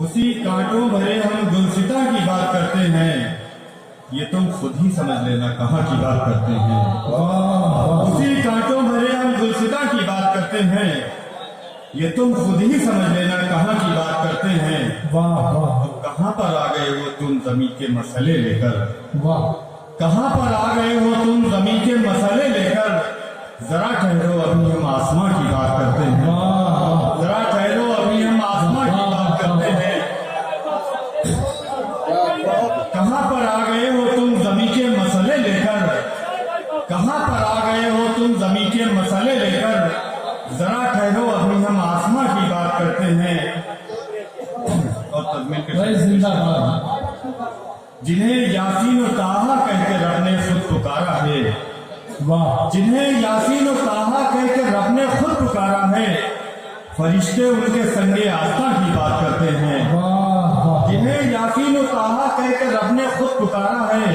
उसी कांटों भरे हम गुलसिता की बात करते हैं, ये तुम खुद ही समझ लेना कहाँ की बात करते हैं। उसी कांटों भरे हम गुलसिता की बात करते हैं, ये तुम खुद ही समझ लेना कहाँ की बात करते हैं। वाह वाह अब कहाँ पर आ गए हो तुम जमीन के मसले लेकर, वाह, कहाँ पर आ गए हो तुम जमीन के मसले लेकर। जरा ठहरो अभी हम आसमां की बात करते हैं, वाह जरा ठहरो अभी हम आसमां की बात करते हैं। कहाँ पर आ गए हो तुम जमीन के मसले लेकर, कहाँ पर आ गए हो तुम जमीन के मसले लेकर। जरा ठहरो अभी हम आसमां की बात करते हैं। और तज़मीन के भाई जिंदाबाद। जिन्हें यासीन और ताहा कह के रब ने खुद पुकारा है, वाह, जिन्हें यासीन और ताहा कह के रब ने खुद पुकारा है, फरिश्ते उनके संगे आस्था की बात करते हैं। वाह वाह, जिन्हें यासीन और ताहा कह के रब ने खुद पुकारा है,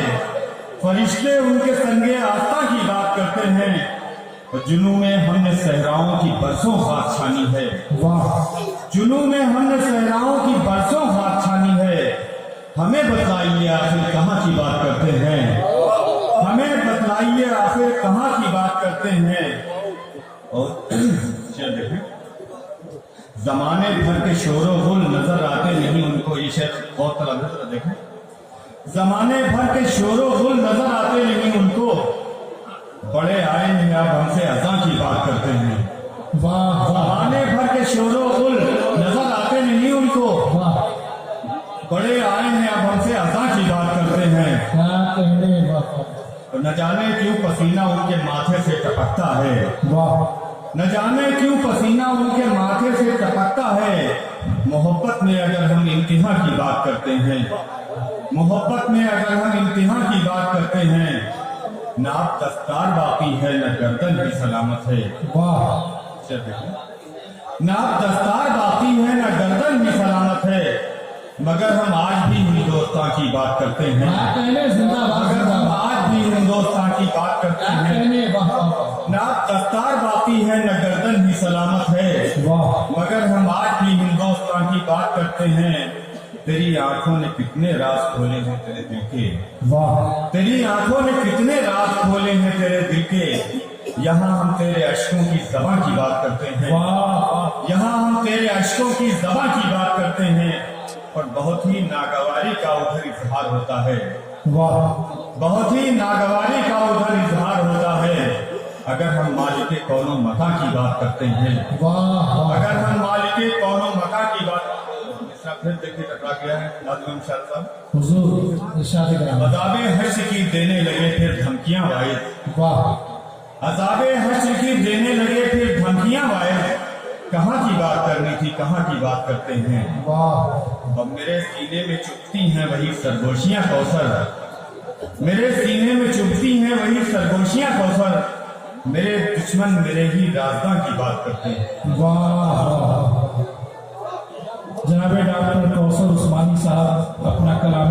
फरिश्ते उनके संगे आस्था की बात करते हैं। और जुनू में हमने सहराओं की बरसों खाक छानी है, वाह, जुनू में हमने सहराओं की बरसों खाक छानी है। हमें बतलाइए आखिर कहाँ की बात करते हैं, हमें बतलाइए आखिर कहाँ की बात करते हैं। और देखें, जमाने भर के शोरो गुल नजर आते नहीं उनको, ये शेर बहुत तरह देखें, जमाने भर के शोरो गुल नजर आते नहीं उनको, बड़े आए हैं अब हमसे अज़ां की बात करते हैं। वाह वाह, जमाने भर के शोरो गुल नजर आते नहीं उनको, वाह, बड़े आए हैं अब हमसे अज़ां की बात करते हैं। क्या कहने, वाह तो न जाने क्यों पसीना उनके माथे से टपकता है, वाह, न जाने क्यों पसीना उनके माथे से टपकता है। मोहब्बत में अगर हम इंतहा की बात करते हैं, मोहब्बत में अगर हम इंतहा की बात करते हैं, नाप दस्तार बाकी है न गर्दन भी सलामत है। वाह, नाप दस्तार बाकी है न गर्दन भी सलामत है, मगर हम आज भी हिंदुस्तान की बात करते हैं। क्या कहने, जिंदाबाद मगर हम जिंदाबाद, आज भी हिंदुस्तान की बात करते क्या हैं। कहने, वाह वाह, नाप दस्तार बाकी है न गर्दन भी सलामत है, वाह, मगर हम आज भी हिंदुस्तान की बात करते हैं। तेरी आंखों ने कितने राज खोले हैं तेरे दिल के, वाह, तेरी आंखों ने कितने राज खोले हैं तेरे दिल के। यहाँ हम तेरे अश्कों की ज़बां की बात करते हैं, वाह, यहाँ हम तेरे अश्कों की ज़बां की बात करते हैं। और बहुत ही नागवारी का उधर इजहार होता है, वाह, बहुत ही नागवारी का उधर इजहार होता है, अगर हम मालिके कौनो मता की बात करते हैं। वाह, अगर हम मालिके कौनो मता की बात, फिर देखिए टकरा गया है नाज़िम शाह साहब। हुजूर इरशाद करें, अज़ाबे हश्र की देने लगे फिर धमकियां वाइद, वाह, अज़ाबे हश्र की देने लगे फिर धमकियां वाइद। कहाँ की बात करनी थी कहाँ की बात करते हैं। वाह, अब मेरे सीने में चुभती हैं वही सरगोशियां कौसर, मेरे सीने में चुभती हैं वही सरगोशियां कौसर। मेरे दुश्मन मेरे ही राज़दां की बात करते हैं। वाह। जनाब डॉक्टर कौसर उस्मानी साहब अपना कलाम